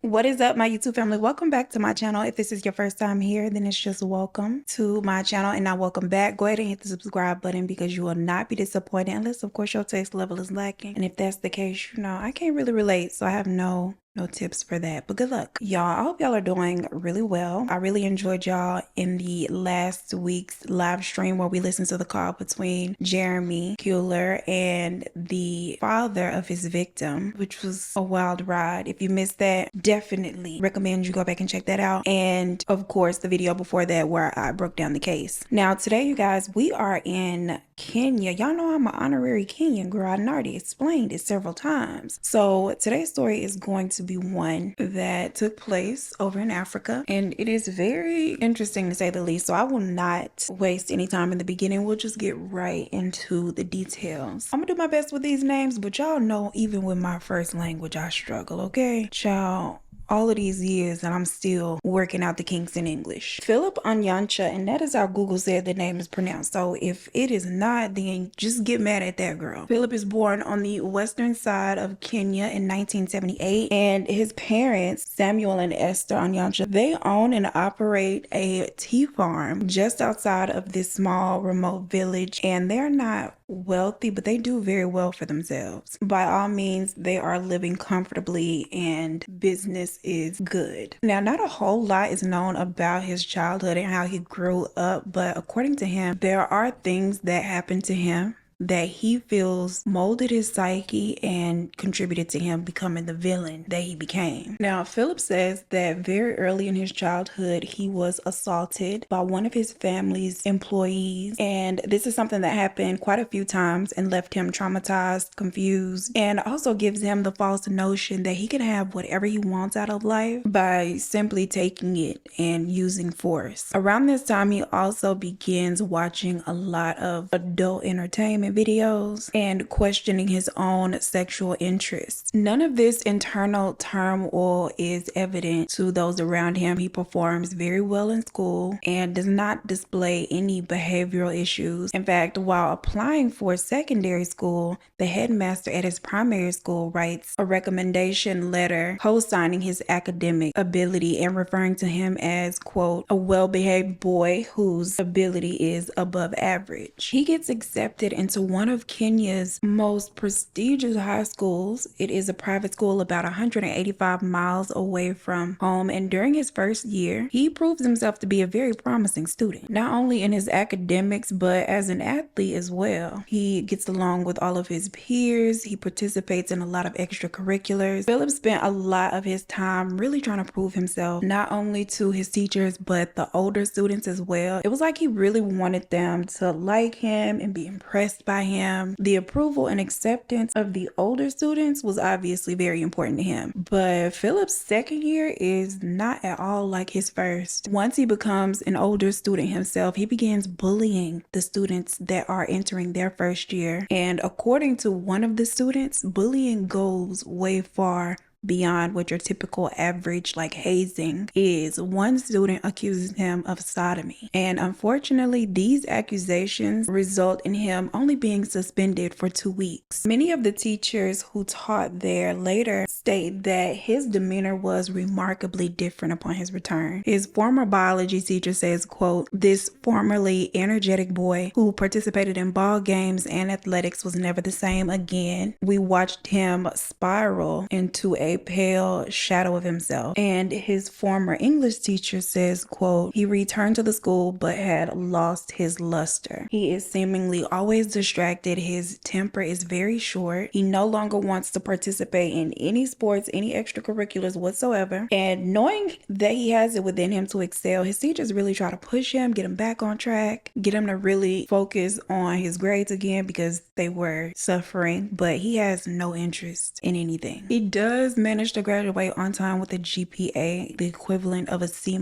What is up, my YouTube family? Welcome back to my channel. If this is your first time here, then it's just welcome to my channel and now welcome back. Go ahead and hit the subscribe button because you will not be disappointed unless, of course, your taste level is lacking. And if that's the case, I can't really relate, so I have no tips for that, but good luck. Y'all, I hope y'all are doing really well. I really enjoyed y'all in the last week's live stream where we listened to the call between Jeremy Kuehler and the father of his victim, which was a wild ride. If you missed that, definitely recommend you go back and check that out. And of course, the video before that where I broke down the case. Now, today, you guys, we are in Kenya. Y'all know I'm an honorary Kenyan girl. I already explained it several times. So today's story is going to be one that took place over in Africa, and it is very interesting to say the least. So I will not waste any time in the beginning. We'll just get right into the details. I'm gonna do my best with these names, but y'all know even with my first language I struggle, okay? Child, all of these years and I'm still working out the kinks in English. Philip Onyancha, and that is how Google said the name is pronounced. So if it is not, then just get mad at that girl. Philip is born on the western side of Kenya in 1978, and his parents, Samuel and Esther Onyancha, they own and operate a tea farm just outside of this small remote village, and they're not wealthy, but they do very well for themselves. By all means, they are living comfortably and business is good. Now, not a whole lot is known about his childhood and how he grew up, but according to him, there are things that happened to him that he feels molded his psyche and contributed to him becoming the villain that he became. Now, Philip says that very early in his childhood, he was assaulted by one of his family's employees. And this is something that happened quite a few times and left him traumatized, confused, and also gives him the false notion that he can have whatever he wants out of life by simply taking it and using force. Around this time, he also begins watching a lot of adult entertainment videos and questioning his own sexual interests. None of this internal turmoil is evident to those around him. He performs very well in school and does not display any behavioral issues. In fact, while applying for secondary school, the headmaster at his primary school writes a recommendation letter co-signing his academic ability and referring to him as, quote, a well-behaved boy whose ability is above average. He gets accepted into one of Kenya's most prestigious high schools. It is a private school about 185 miles away from home, and during his first year, he proves himself to be a very promising student, not only in his academics, but as an athlete as well. He gets along with all of his peers. He participates in a lot of extracurriculars. Philip spent a lot of his time really trying to prove himself, not only to his teachers, but the older students as well. It was like he really wanted them to like him and be impressed by him. The approval and acceptance of the older students was obviously very important to him. But Philip's second year is not at all like his first. Once he becomes an older student himself, he begins bullying the students that are entering their first year. And according to one of the students, bullying goes way far beyond what your typical average like hazing is. One student accuses him of sodomy, and unfortunately these accusations result in him only being suspended for 2 weeks. Many of the teachers who taught there later state that his demeanor was remarkably different upon his return. His former biology teacher says, quote, this formerly energetic boy who participated in ball games and athletics was never the same again. We watched him spiral into a pale shadow of himself. And his former English teacher says, quote, he returned to the school but had lost his luster. He is seemingly always distracted. His temper is very short. He no longer wants to participate in any sports, any extracurriculars whatsoever. And knowing that he has it within him to excel, his teachers really try to push him, get him back on track, get him to really focus on his grades again because they were suffering, but he has no interest in anything. He does managed to graduate on time with a GPA, the equivalent of a C-,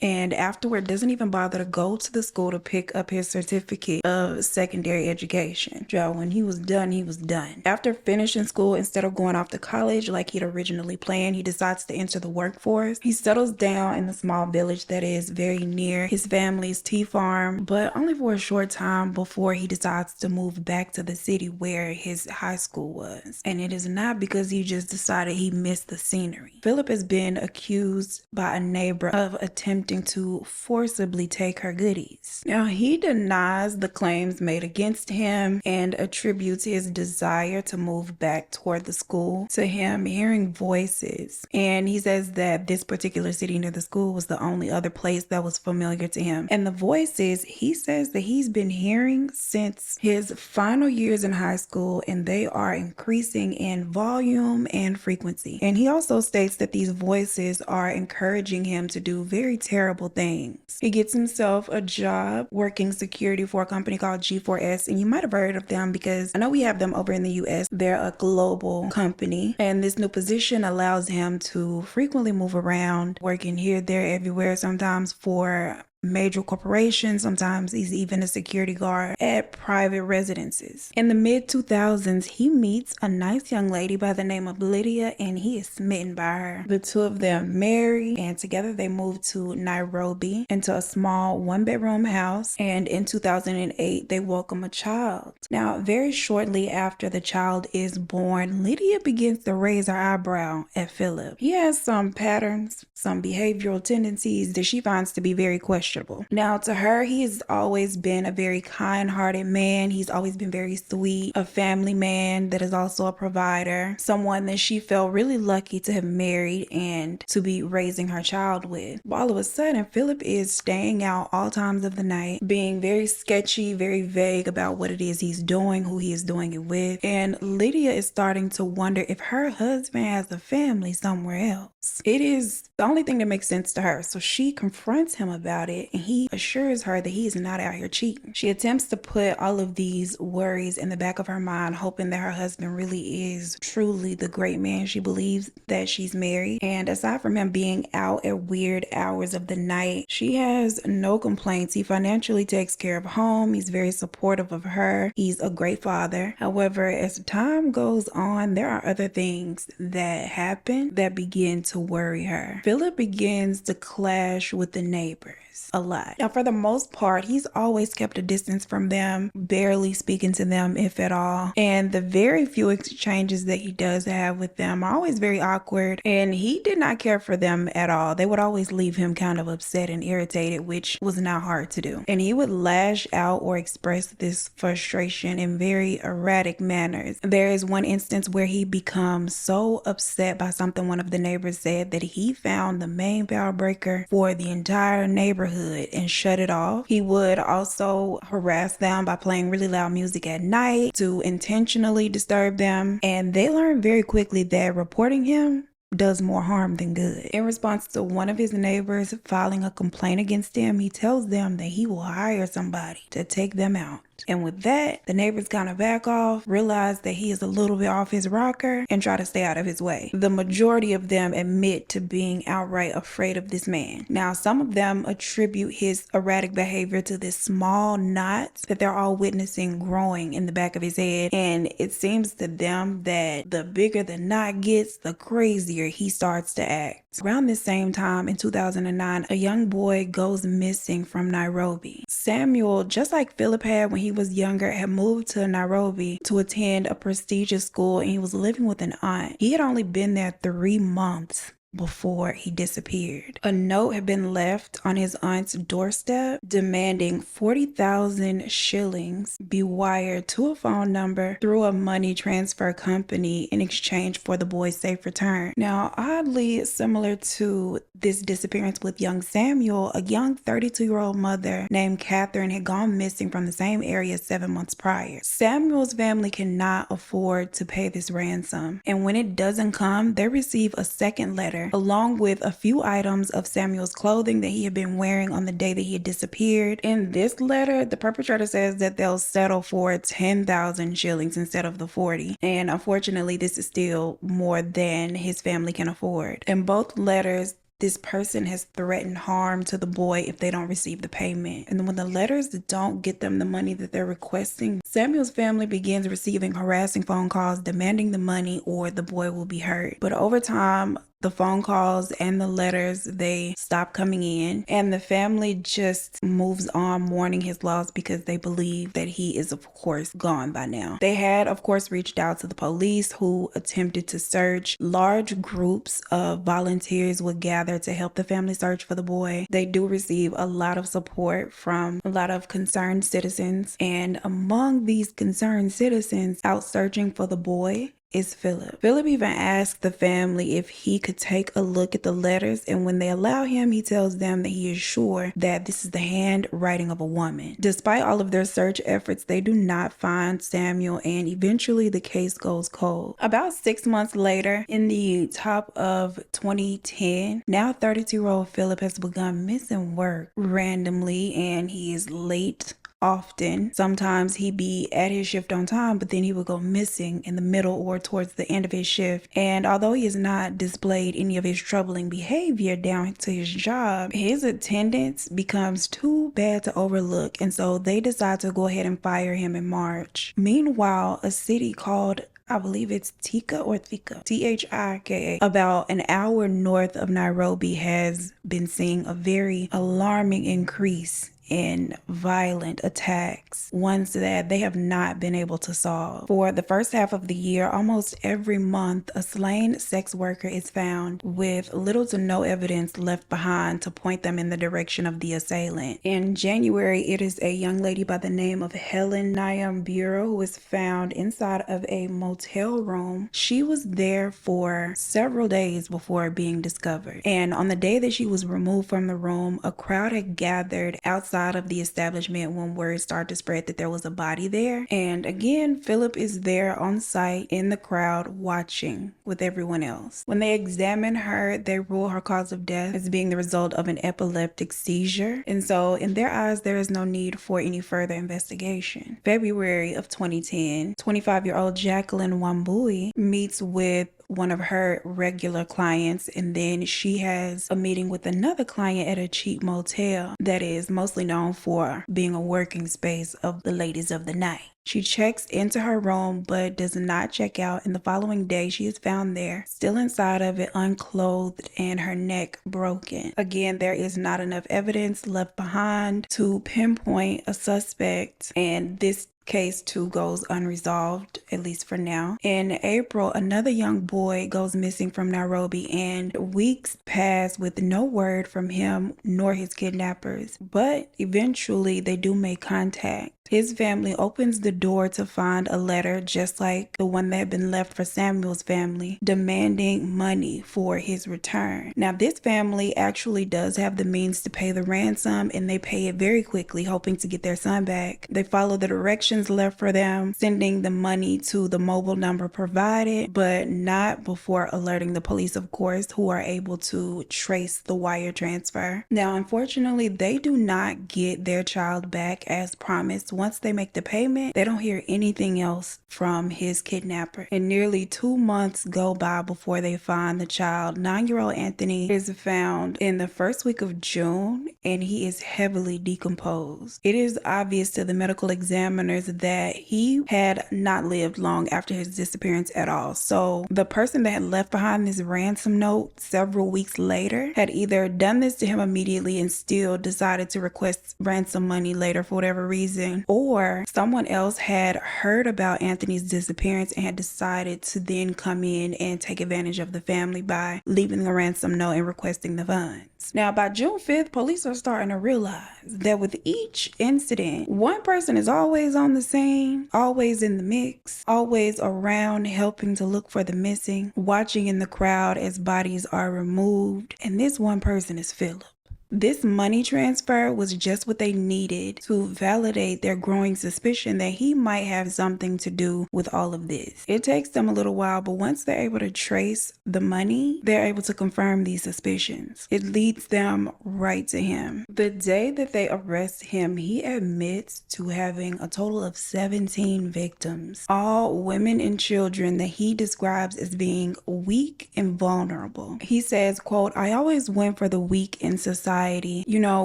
and afterward doesn't even bother to go to the school to pick up his certificate of secondary education. When he was done, he was done. After finishing school, instead of going off to college like he'd originally planned, he decides to enter the workforce. He settles down in the small village that is very near his family's tea farm, but only for a short time before he decides to move back to the city where his high school was. And it is not because he just decided he he missed the scenery. Philip has been accused by a neighbor of attempting to forcibly take her goodies. Now, he denies the claims made against him and attributes his desire to move back toward the school to him hearing voices. And he says that this particular city near the school was the only other place that was familiar to him. And the voices, he says that he's been hearing since his final years in high school, and they are increasing in volume and frequency. And he also states that these voices are encouraging him to do very terrible things. He gets himself a job working security for a company called G4S, and you might have heard of them because I know we have them over in the US. They're a global company, and this new position allows him to frequently move around, working here, there, everywhere, sometimes for major corporations. Sometimes he's even a security guard at private residences. In the mid-2000s, he meets a nice young lady by the name of Lydia, and he is smitten by her. The two of them marry, and together they move to Nairobi into a small one-bedroom house, and in 2008 they welcome a child. Now, very shortly after the child is born, Lydia begins to raise her eyebrow at Philip. He has some patterns, some behavioral tendencies that she finds to be very questionable. Now, to her, he has always been a very kind-hearted man. He's always been very sweet, a family man that is also a provider, someone that she felt really lucky to have married and to be raising her child with. All of a sudden, Philip is staying out all times of the night, being very sketchy, very vague about what it is he's doing, who he is doing it with. And Lydia is starting to wonder if her husband has a family somewhere else. It is the only thing that makes sense to her. So she confronts him about it, and he assures her that he is not out here cheating. She attempts to put all of these worries in the back of her mind, hoping that her husband really is truly the great man she believes that she's married. And aside from him being out at weird hours of the night, she has no complaints. He financially takes care of home. He's very supportive of her. He's a great father. However, as time goes on, there are other things that happen that begin to worry her. Philip begins to clash with the neighbors a lot. Now, for the most part, he's always kept a distance from them, barely speaking to them, if at all. And the very few exchanges that he does have with them are always very awkward, and he did not care for them at all. They would always leave him kind of upset and irritated, which was not hard to do. And he would lash out or express this frustration in very erratic manners. There is one instance where he becomes so upset by something one of the neighbors said that he found the main power breaker for the entire neighborhood and shut it off. He would also harass them by playing really loud music at night to intentionally disturb them. And they learned very quickly that reporting him does more harm than good. In response to one of his neighbors filing a complaint against him, he tells them that he will hire somebody to take them out. And with that, the neighbors kind of back off, realize that he is a little bit off his rocker, and try to stay out of his way. The majority of them admit to being outright afraid of this man. Now, some of them attribute his erratic behavior to this small knot that they're all witnessing growing in the back of his head. And it seems to them that the bigger the knot gets, the crazier he starts to act. Around this same time in 2009, a young boy goes missing from Nairobi. Samuel, just like Philip had when he was younger, had moved to Nairobi to attend a prestigious school, and he was living with an aunt. He had only been there 3 months before he disappeared. A note had been left on his aunt's doorstep demanding 40,000 shillings be wired to a phone number through a money transfer company in exchange for the boy's safe return. Now, oddly similar to this disappearance with young Samuel, a young 32-year-old mother named Catherine had gone missing from the same area 7 months prior. Samuel's family cannot afford to pay this ransom, and when it doesn't come, they receive a second letter along with a few items of Samuel's clothing that he had been wearing on the day that he had disappeared. In this letter, the perpetrator says that they'll settle for 10,000 shillings instead of the 40. And unfortunately, this is still more than his family can afford. In both letters, this person has threatened harm to the boy if they don't receive the payment. And when the letters don't get them the money that they're requesting, Samuel's family begins receiving harassing phone calls demanding the money or the boy will be hurt. But over time, The phone calls and the letters, they stop coming in, and the family just moves on mourning his loss because they believe that he is of course gone by now. They had of course reached out to the police, who attempted to search. Large groups of volunteers would gather to help the family search for the boy. They do receive a lot of support from a lot of concerned citizens, and among these concerned citizens out searching for the boy is Philip. Philip even asked the family if he could take a look at the letters, and when they allow him, he tells them that he is sure that this is the handwriting of a woman. Despite all of their search efforts, they do not find Samuel, and eventually the case goes cold. About 6 months later, in the top of 2010, now 32-year-old Philip has begun missing work randomly, and he is late often. Sometimes he'd be at his shift on time, but then he would go missing in the middle or towards the end of his shift. And although he has not displayed any of his troubling behavior down to his job, his attendance becomes too bad to overlook, and so they decide to go ahead and fire him in March. Meanwhile, a city called, I believe it's Thika or Thika, Thika, about an hour north of Nairobi, has been seeing a very alarming increase in violent attacks, ones that they have not been able to solve. For the first half of the year, almost every month, a slain sex worker is found with little to no evidence left behind to point them in the direction of the assailant. In January, it is a young lady by the name of Helen Nyambura who was found inside of a motel room. She was there for several days before being discovered, and on the day that she was removed from the room, a crowd had gathered outside of the establishment when word started to spread that there was a body there. And again, Philip is there on site in the crowd watching with everyone else. When they examine her, they rule her cause of death as being the result of an epileptic seizure, and so in their eyes there is no need for any further investigation. February of 2010, 25-year-old Jacqueline Wambui meets with one of her regular clients, and then she has a meeting with another client at a cheap motel that is mostly known for being a working space of the ladies of the night. She checks into her room but does not check out, and the following day she is found there, still inside of it, unclothed and her neck broken. Again, there is not enough evidence left behind to pinpoint a suspect, and this case too goes unresolved, at least for now. In April, another young boy goes missing from Nairobi, and weeks pass with no word from him nor his kidnappers, but eventually they do make contact. His family opens the door to find a letter just like the one that had been left for Samuel's family, demanding money for his return. Now, this family actually does have the means to pay the ransom, and they pay it very quickly, hoping to get their son back. They follow the directions left for them, sending the money to the mobile number provided, but not before alerting the police, of course, who are able to trace the wire transfer. Now, unfortunately, they do not get their child back as promised. Once they make the payment, they don't hear anything else from his kidnapper, and nearly 2 months go by before they find the child. 9-year-old Anthony is found in the first week of June, and he is heavily decomposed. It is obvious to the medical examiners that he had not lived long after his disappearance at all. So the person that had left behind this ransom note several weeks later had either done this to him immediately and still decided to request ransom money later for whatever reason, or someone else had heard about Anthony's disappearance and had decided to then come in and take advantage of the family by leaving the ransom note and requesting the funds. Now, by June 5th, police are starting to realize that with each incident, one person is always on the scene, always in the mix, always around helping to look for the missing, watching in the crowd as bodies are removed, and this one person is Philip. This money transfer was just what they needed to validate their growing suspicion that he might have something to do with all of this. It takes them a little while, but once they're able to trace the money, they're able to confirm these suspicions. It leads them right to him. The day that they arrest him, he admits to having a total of 17 victims, all women and children that he describes as being weak and vulnerable. He says, quote, "I always went for the weak in society society. You know,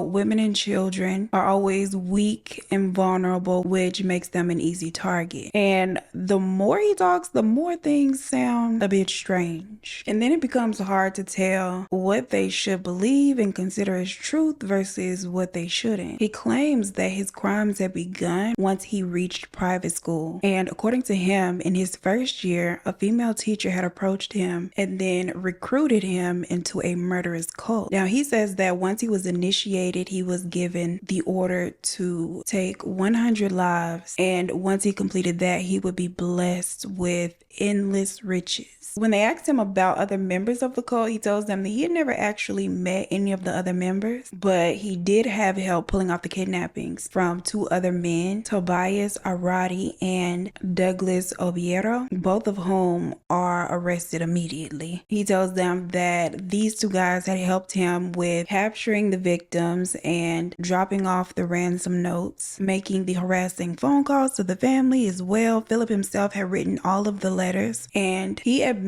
women and children are always weak and vulnerable, which makes them an easy target. And the more he talks, the more things sound a bit strange. And then it becomes hard to tell what they should believe and consider as truth versus what they shouldn't. He claims that his crimes had begun once he reached private school. And according to him, in his first year, a female teacher had approached him and then recruited him into a murderous cult. Now, he says that once he was initiated, he was given the order to take 100 lives. And once he completed that, he would be blessed with endless riches. When they asked him about other members of the cult, he tells them that he had never actually met any of the other members, but he did have help pulling off the kidnappings from 2 other men, Tobias Arati and Douglas Obiero, both of whom are arrested immediately. He tells them that these 2 guys had helped him with capturing the victims and dropping off the ransom notes, making the harassing phone calls to the family as well. Philip himself had written all of the letters, and he admits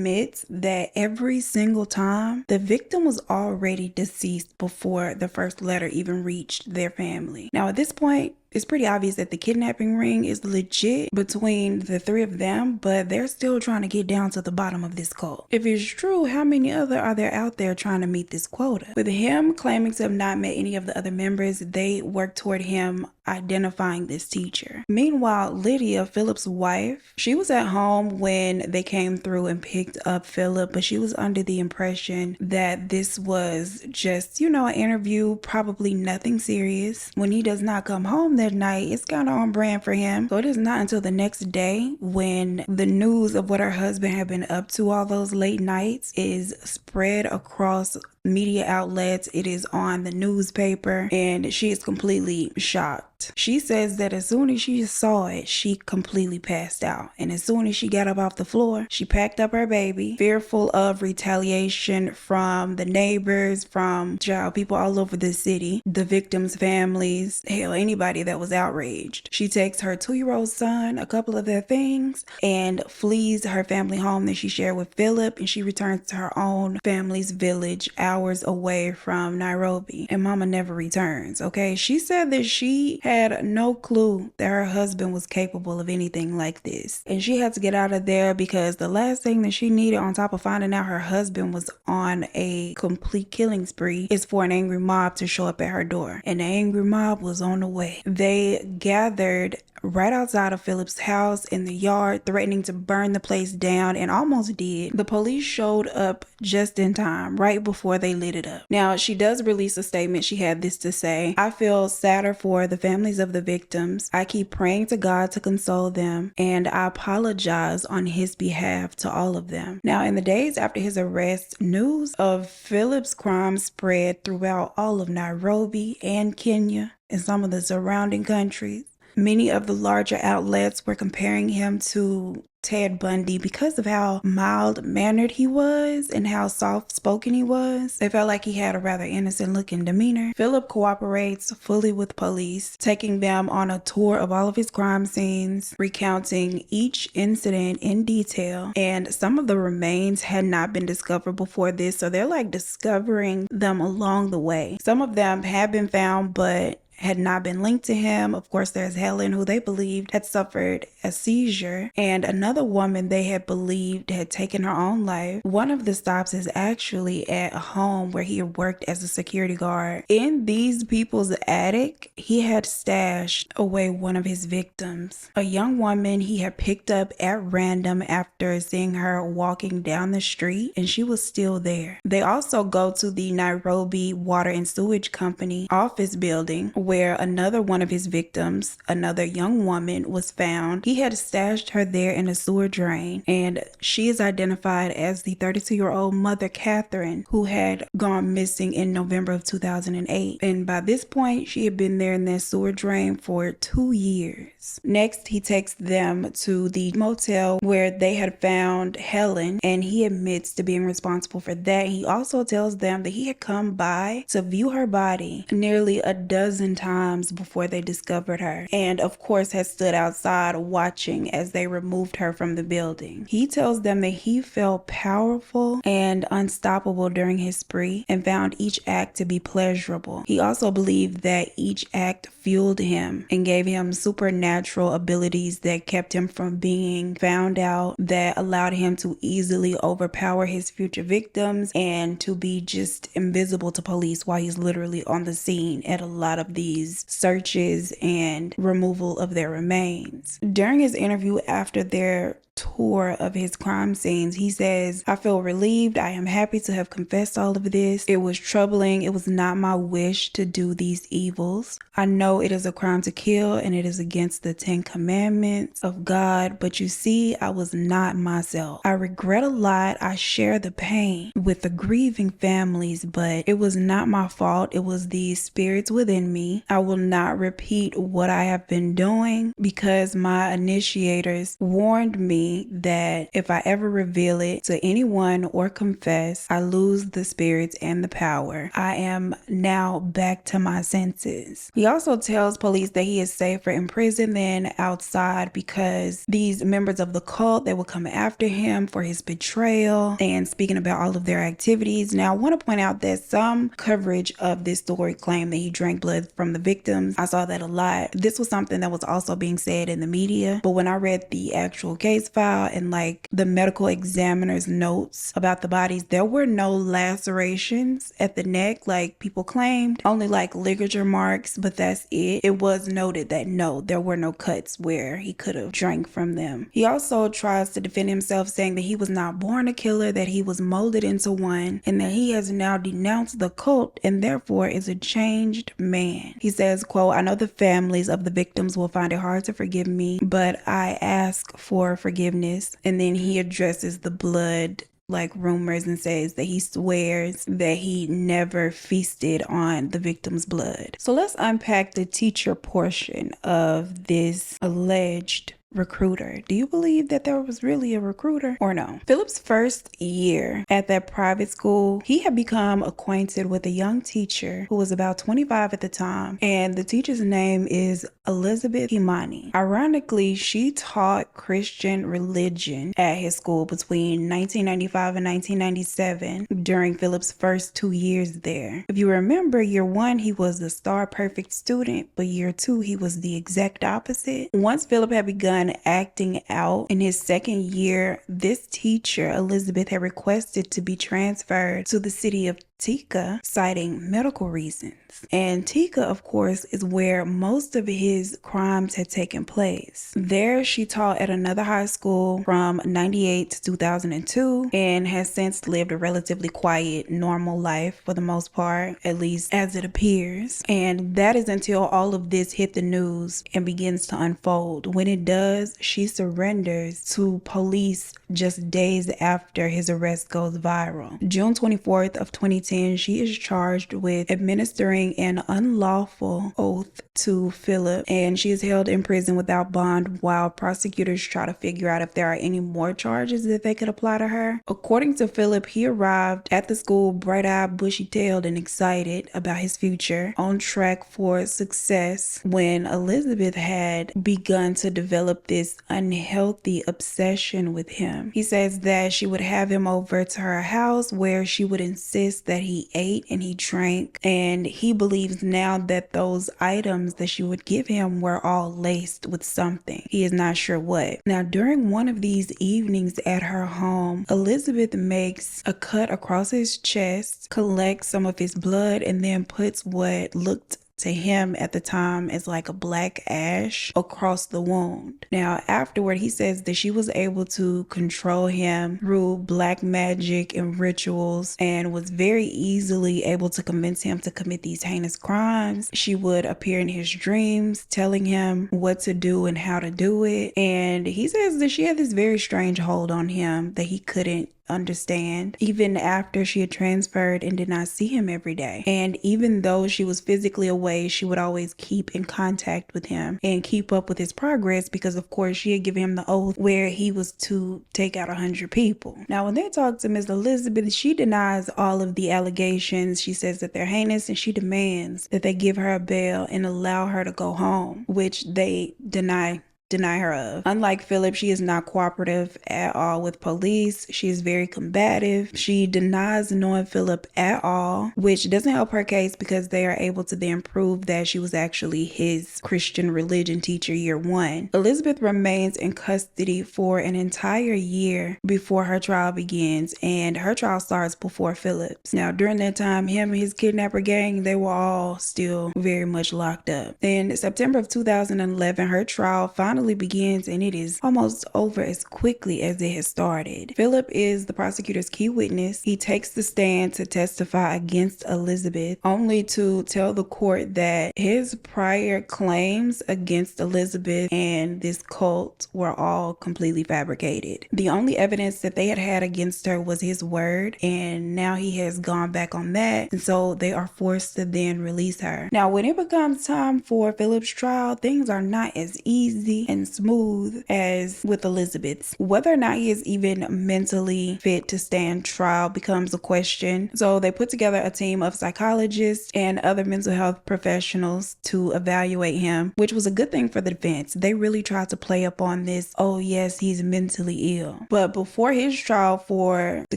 that every single time the victim was already deceased before the first letter even reached their family. Now, at this point, it's pretty obvious that the kidnapping ring is legit between the 3 of them, but they're still trying to get down to the bottom of this cult. If it's true, how many other are there out there trying to meet this quota? With him claiming to have not met any of the other members, they work toward him identifying this teacher. Meanwhile, Lydia, Philip's wife, she was at home when they came through and picked up Philip, but she was under the impression that this was just, you know, an interview, probably nothing serious. When he does not come home that night, it's kind of on brand for him. So it is not until the next day when the news of what her husband had been up to all those late nights is spread across media outlets. It is on the newspaper, and she is completely shocked. She says that as soon as she saw it, she completely passed out. And as soon as she got up off the floor, she packed up her baby, fearful of retaliation from the neighbors, from people all over the city, the victims' families, hell, anybody that was outraged. She takes her 2-year-old son, a couple of their things, and flees her family home that she shared with Philip, and she returns to her own family's village hours away from Nairobi. And mama never returns, okay? She said that she had no clue that her husband was capable of anything like this. And she had to get out of there because the last thing that she needed, on top of finding out her husband was on a complete killing spree, is for an angry mob to show up at her door. And the angry mob was on the way. They gathered right outside of Philip's house in the yard, threatening to burn the place down, and almost did. The police showed up just in time, right before they lit it up. Now, she does release a statement. She had this to say: "I feel sadder for the families of the victims. I keep praying to God to console them, and I apologize on his behalf to all of them." Now, in the days after his arrest, news of Philip's crimes spread throughout all of Nairobi and Kenya and some of the surrounding countries. Many of the larger outlets were comparing him to Ted Bundy because of how mild-mannered he was and how soft-spoken he was. They felt like he had a rather innocent-looking demeanor. Philip cooperates fully with police, taking them on a tour of all of his crime scenes, recounting each incident in detail. And some of the remains had not been discovered before this, so they're like discovering them along the way. Some of them have been found, but had not been linked to him. Of course, there's Helen, who they believed had suffered a seizure, and another woman they had believed had taken her own life. One of the stops is actually at a home where he had worked as a security guard. In these people's attic, he had stashed away one of his victims, a young woman he had picked up at random after seeing her walking down the street, and she was still there. They also go to the Nairobi Water and Sewage Company office building, where another one of his victims, another young woman, was found. He had stashed her there in a sewer drain, and she is identified as the 32-year-old mother, Catherine, who had gone missing in November of 2008. And by this point, she had been there in that sewer drain for 2 years. Next, he takes them to the motel where they had found Helen, and he admits to being responsible for that. He also tells them that he had come by to view her body nearly a dozen times before they discovered her, and of course has stood outside watching as they removed her from the building. He tells them that he felt powerful and unstoppable during his spree and found each act to be pleasurable. He also believed that each act fueled him and gave him supernatural abilities that kept him from being found out, that allowed him to easily overpower his future victims and to be just invisible to police while he's literally on the scene at a lot of these searches and removal of their remains. During his interview after their tour of his crime scenes, he says, "I feel relieved. I am happy to have confessed all of this. It was troubling. It was not my wish to do these evils. I know it is a crime to kill and it is against the 10 commandments of God, but you see, I was not myself. I regret a lot. I share the pain with the grieving families, but it was not my fault. It was the spirits within me. I will not repeat what I have been doing because my initiators warned me that if I ever reveal it to anyone or confess, I lose the spirits and the power. I am now back to my senses." He also tells police that he is safer in prison than outside because these members of the cult, they will come after him for his betrayal and speaking about all of their activities. Now, I want to point out that some coverage of this story claimed that he drank blood from the victims. I saw that a lot. This was something that was also being said in the media, but when I read the actual case file and like the medical examiner's notes about the bodies, there were no lacerations at the neck like people claimed, only like ligature marks, but that's it. It was noted that no, there were no cuts where he could have drank from them. He also tries to defend himself, saying that he was not born a killer, that he was molded into one, and that he has now denounced the cult and therefore is a changed man. He says, quote, "I know the families of the victims will find it hard to forgive me, but I ask for forgiveness." And then he addresses the blood like rumors and says that he swears that he never feasted on the victim's blood. So let's unpack the teacher portion of this alleged recruiter. Do you believe that there was really a recruiter or no? Philip's first year at that private school, he had become acquainted with a young teacher who was about 25 at the time, and the teacher's name is Elizabeth Himani. Ironically, she taught Christian religion at his school between 1995 and 1997 during Philip's first 2 years there. If you remember, year 1, he was the star perfect student, but year 2, he was the exact opposite. Once Philip had begun acting out in his second year, this teacher, Elizabeth, had requested to be transferred to the city of Tika, citing medical reasons. And Tika, of course, is where most of his crimes had taken place. There, she taught at another high school from 98 to 2002 and has since lived a relatively quiet, normal life for the most part, at least as it appears. And that is until all of this hit the news and begins to unfold. When it does, she surrenders to police just days after his arrest goes viral. June 24th of 2010, she is charged with administering an unlawful oath to Philip, and she is held in prison without bond while prosecutors try to figure out if there are any more charges that they could apply to her. According to Philip, he arrived at the school bright-eyed, bushy-tailed, and excited about his future, on track for success, when Elizabeth had begun to develop this unhealthy obsession with him. He says that she would have him over to her house where she would insist that he ate and he drank, and he believes now that those items that she would give him were all laced with something. He is not sure what. Now, during one of these evenings at her home, Elizabeth makes a cut across his chest, collects some of his blood, and then puts what looked to him at the time as like a black ash across the wound. Now, afterward, he says that she was able to control him through black magic and rituals and was very easily able to convince him to commit these heinous crimes. She would appear in his dreams, telling him what to do and how to do it. And he says that she had this very strange hold on him that he couldn't understand, even after she had transferred and did not see him every day. And even though she was physically away, she would always keep in contact with him and keep up with his progress because, of course, she had given him the oath where he was to take out 100 people. Now, when they talk to Ms. Elizabeth, she denies all of the allegations. She says that they're heinous, and she demands that they give her a bail and allow her to go home, which they deny her of. Unlike Philip, she is not cooperative at all with police. She is very combative. She denies knowing Philip at all, which doesn't help her case because they are able to then prove that she was actually his Christian religion teacher year one. Elizabeth remains in custody for an entire year before her trial begins, and her trial starts before Philip's. Now, during that time, him and his kidnapper gang, they were all still very much locked up. In September of 2011, her trial finally begins, and it is almost over as quickly as it has started. Philip is the prosecutor's key witness. He takes the stand to testify against Elizabeth, only to tell the court that his prior claims against Elizabeth and this cult were all completely fabricated. The only evidence that they had against her was his word, and now he has gone back on that, and so they are forced to then release her. Now, when it becomes time for Philip's trial, things are not as easy and smooth as with Elizabeth's. Whether or not he is even mentally fit to stand trial becomes a question. So they put together a team of psychologists and other mental health professionals to evaluate him, which was a good thing for the defense. They really tried to play up on this, oh yes, he's mentally ill. But before his trial for the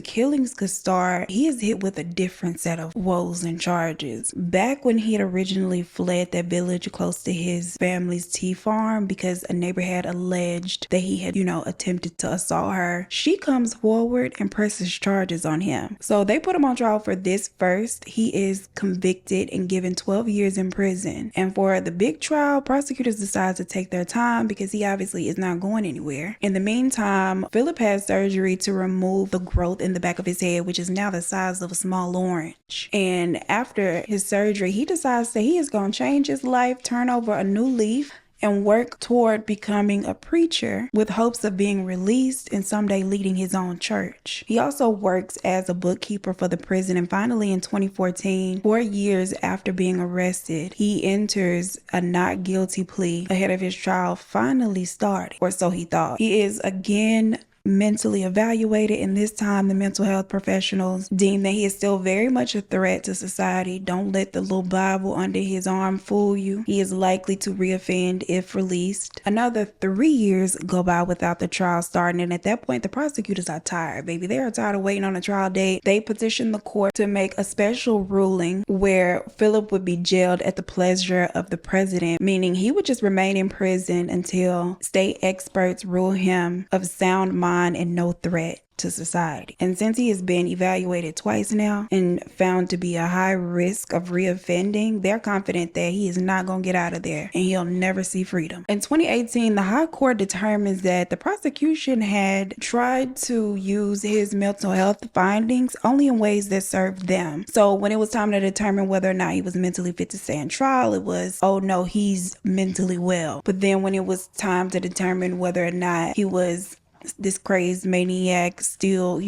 killings could start, he is hit with a different set of woes and charges. Back when he had originally fled that village close to his family's tea farm because a neighbor had alleged that he had, attempted to assault her, she comes forward and presses charges on him. So they put him on trial for this first. He is convicted and given 12 years in prison. And for the big trial, prosecutors decide to take their time because he obviously is not going anywhere. In the meantime, Philip has surgery to remove the growth in the back of his head, which is now the size of a small orange. And after his surgery, he decides that he is going to change his life, turn over a new leaf, and work toward becoming a preacher with hopes of being released and someday leading his own church. He also works as a bookkeeper for the prison, and finally in 2014, 4 years after being arrested, he enters a not guilty plea ahead of his trial finally starting, or so he thought. He is again mentally evaluated, and this time the mental health professionals deem that he is still very much a threat to society. Don't let the little Bible under his arm fool you. He is likely to reoffend if released. Another 3 years go by without the trial starting, and at that point the prosecutors are tired, baby. They are tired of waiting on a trial date. They petition the court to make a special ruling where Philip would be jailed at the pleasure of the president, meaning he would just remain in prison until state experts rule him of sound mind and no threat to society. And since he has been evaluated twice now and found to be a high risk of reoffending, they're confident that he is not going to get out of there and he'll never see freedom. In 2018, the High Court determines that the prosecution had tried to use his mental health findings only in ways that served them. So when it was time to determine whether or not he was mentally fit to stand trial, it was, oh no, he's mentally well. But then when it was time to determine whether or not he was this crazed maniac still,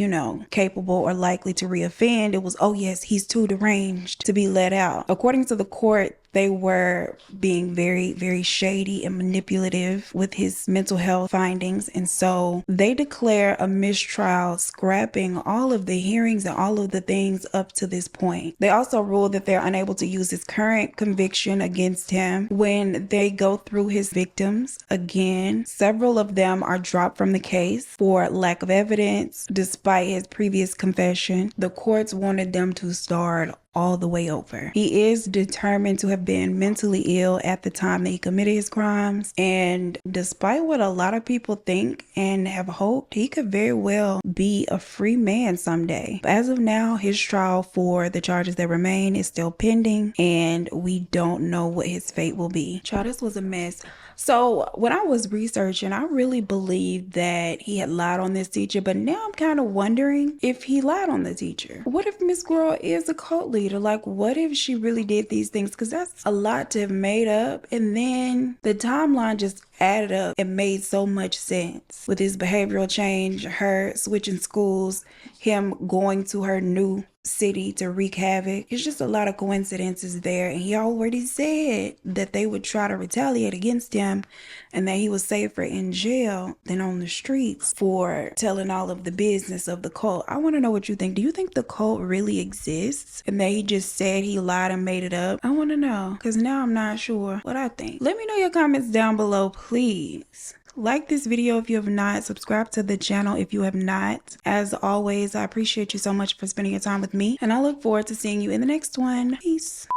capable or likely to reoffend, it was, oh yes, he's too deranged to be let out. According to the court, they were being very, very shady and manipulative with his mental health findings. And so they declare a mistrial, scrapping all of the hearings and all of the things up to this point. They also rule that they're unable to use his current conviction against him when they go through his victims. Again, several of them are dropped from the case for lack of evidence. Despite his previous confession, the courts wanted them to start all the way over. He is determined to have been mentally ill at the time that he committed his crimes, and despite what a lot of people think and have hoped, he could very well be a free man someday. But as of now, his trial for the charges that remain is still pending, and we don't know what his fate will be. Child, this was a mess. So when I was researching, I really believed that he had lied on this teacher, but now I'm kind of wondering if he lied on the teacher. What if Miss Girl is a cult leader? leader. Like, what if she really did these things? Because that's a lot to have made up. And then the timeline just added up and made so much sense with his behavioral change, her switching schools, him going to her new city to wreak havoc. It's just a lot of coincidences there. And he already said that they would try to retaliate against him and that he was safer in jail than on the streets for telling all of the business of the cult. I want to know what you think. Do you think the cult really exists and that he just said he lied and made it up? I want to know, because now I'm not sure what I think. Let me know your comments down below, please. Like this video if you have not. Subscribe to the channel if you have not. As always, I appreciate you so much for spending your time with me, and I look forward to seeing you in the next one. Peace.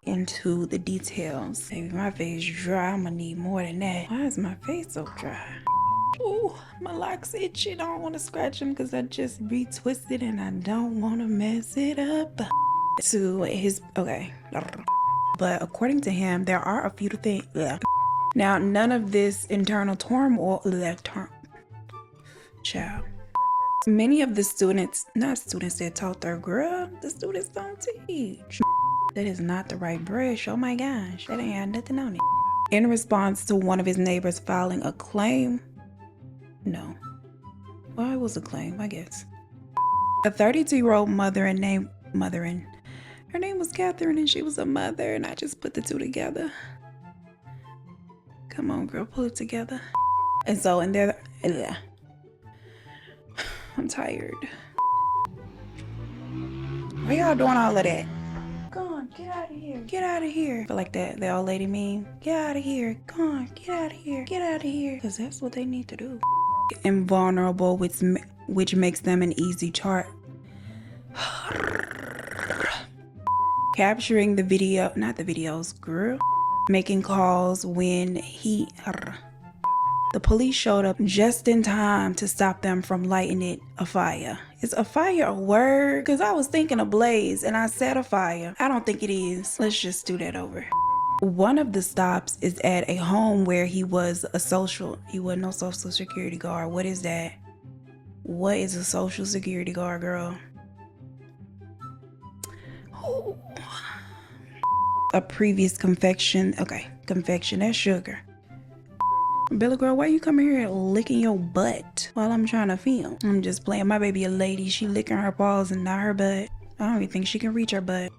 Into the details. Baby, my face dry. I'm gonna need more than that. Why is my face so dry? Ooh, my locks itching. I don't want to scratch them because I just be twisted and I don't want to mess it up. To his, okay. But according to him, there are a few things. Now, none of this internal turmoil, child. Many of the students, not students that taught their girl, the students don't teach. That is not the right brush. Oh my gosh, that ain't had nothing on it. In response to one of his neighbors filing a claim, no. Well, it was a claim, I guess. A 32-year-old her name was Catherine, and she was a mother, and I just put the two together. Come on, girl, pull it together. And so, and there, I'm tired. Why y'all doing all of that? Come on, get out of here. Get out of here. I feel like that the old lady meme. Get out of here. Come on, get out of here. Get out of here. Because that's what they need to do. Invulnerable, which makes them an easy target. Capturing the video, not the videos, girl. Making calls when the police showed up just in time to stop them from lighting it a fire. Is a fire a word? Because I was thinking a blaze and I said a fire. I don't think it is. Let's just do that over. One of the stops is at a home where he was no social security guard. What is that? What is a social security guard, girl? Ooh. A previous confection, that's sugar. Billy girl, why you coming here licking your butt while I'm trying to film? I'm just playing. My baby a lady, she licking her paws and not her butt. I don't even think she can reach her butt.